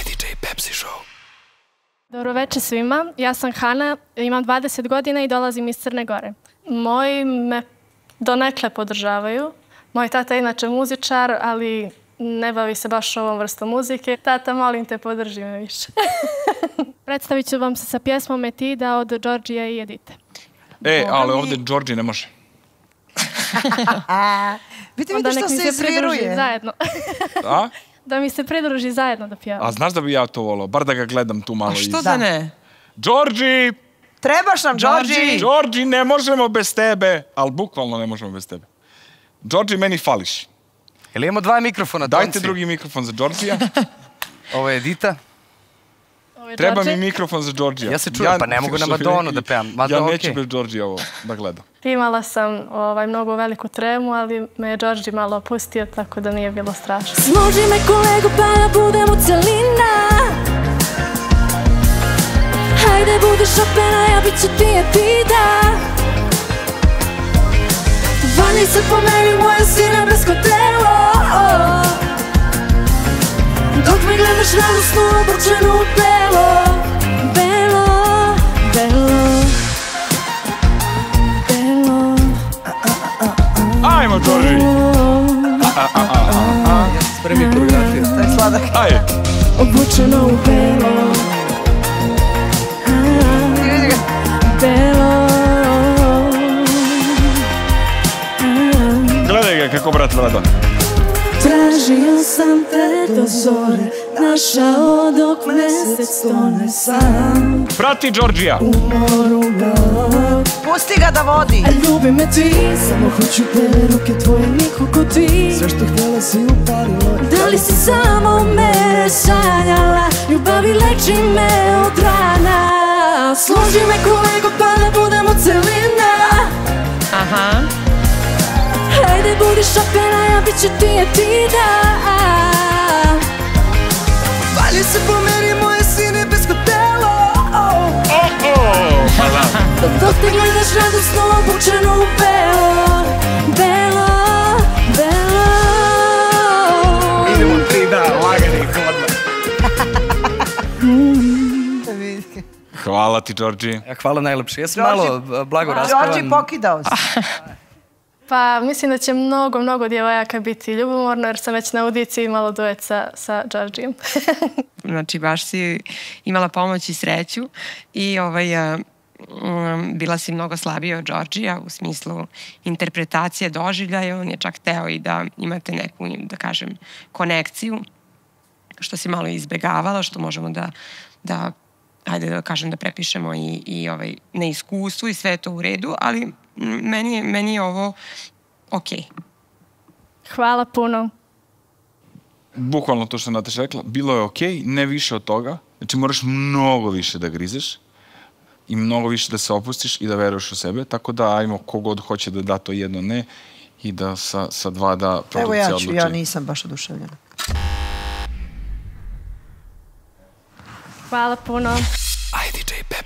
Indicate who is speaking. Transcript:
Speaker 1: IDJ Pepsi Show.
Speaker 2: Dobro večer svima, ja sam Hana, imam 20 godina i dolazim iz Crne Gore. Moji me donekle podržavaju. Moj tata je inače muzičar, ali ne bavi se baš ovom vrstom muzike. Tata, molim te, podrži me više. Predstavit ću vam se sa pjesmom Etida od Đorđije i Edite.
Speaker 3: Ali ovdje Đorđi ne može.
Speaker 4: Vidite što se izviruje.
Speaker 2: Zajedno.
Speaker 3: A?
Speaker 2: Da mi se pridruži zajedno da pjeva.
Speaker 3: A znaš da bi ja to volao? Bar da ga gledam tu malo.
Speaker 4: A što da ne?
Speaker 3: Đorđi!
Speaker 4: Trebaš nam, Đorđi!
Speaker 3: Đorđi, ne možemo bez tebe. Ali bukvalno ne možemo bez tebe. Đorđi, meni fališ.
Speaker 1: Jel imamo dva mikrofona, Tonci?
Speaker 3: Dajte drugi mikrofon za Đorđija.
Speaker 1: Ovo je Edita.
Speaker 3: Treba mi mikrofon za Đorđija.
Speaker 1: Ja se čujem, pa ne mogu na Madonu da pevam.
Speaker 3: Ja neću bez Đorđija ovo da gledam.
Speaker 2: Imala sam mnogo veliku tremu, ali me je Đorđi malo opustio, tako da nije bilo strašno.
Speaker 5: Složi me kolego pa da budemo celina. Hajde budiš opera, ja bit ću ti Etida. Vani se pomeri moje sine bresko telo. Dok me gledaš radosno obučenu u belo. Belo, belo, belo.
Speaker 3: Ajmo, Đorđi!
Speaker 1: Ja sam spremio koreografiju.
Speaker 4: To je sladak.
Speaker 3: Ajde!
Speaker 2: Obučeno u belo. Belo.
Speaker 3: Gledaj ga kako brat Vladan.
Speaker 5: Tražio sam te do zore, našao dok mesec tone sam.
Speaker 3: Prati Đorđija!
Speaker 5: U moru noć.
Speaker 4: Pusti ga da vodi.
Speaker 5: A ljubi me ti, samo hoću te ruke tvoje, niko ko ti. Sve što htjela si upalila. Da li si samo mene sanjala, ljubavi leči me od rana. Složi me kolego pa da budemo celina.
Speaker 4: Aha.
Speaker 5: Hajde budi šopena, ja bit ću ti Etida. Valje se pomeri moje sine besko telo. Dok te gledaš radosno obučeno u belo. Belo, belo.
Speaker 1: Idemo 3 dana, lagani, hodno.
Speaker 3: Hvala ti, Đorđi.
Speaker 1: Hvala najlepše. Ja sam malo blago raspavan.
Speaker 4: Đorđi, pokidao se.
Speaker 2: Pa mislim da će mnogo djevojaka biti ljubomorno jer sam već na audiciji imala duet sa Đorđijem.
Speaker 6: Znači baš si imala pomoć i sreću i bila si mnogo slabija od Đorđija u smislu interpretacije doživljaja. On je čak teo i da imate neku, da kažem, konekciju, što si malo izbegavala, što možemo da ajde da kažem da prepišemo i neiskustvo i sve je to u redu, ali meni je ovo okej.
Speaker 2: Hvala puno.
Speaker 3: Bukvalno to što Nataša rekla, bilo je okej, ne više od toga. Znači moraš mnogo više da grizeš i mnogo više da se opustiš i da veruješ u sebe, tako da ajmo kogod hoće da da to jedno ne i da sa 2 da produkcija odluči.
Speaker 4: Evo ja nisam baš oduševljena.
Speaker 2: Hvala puno.
Speaker 1: IDJ Pepsi.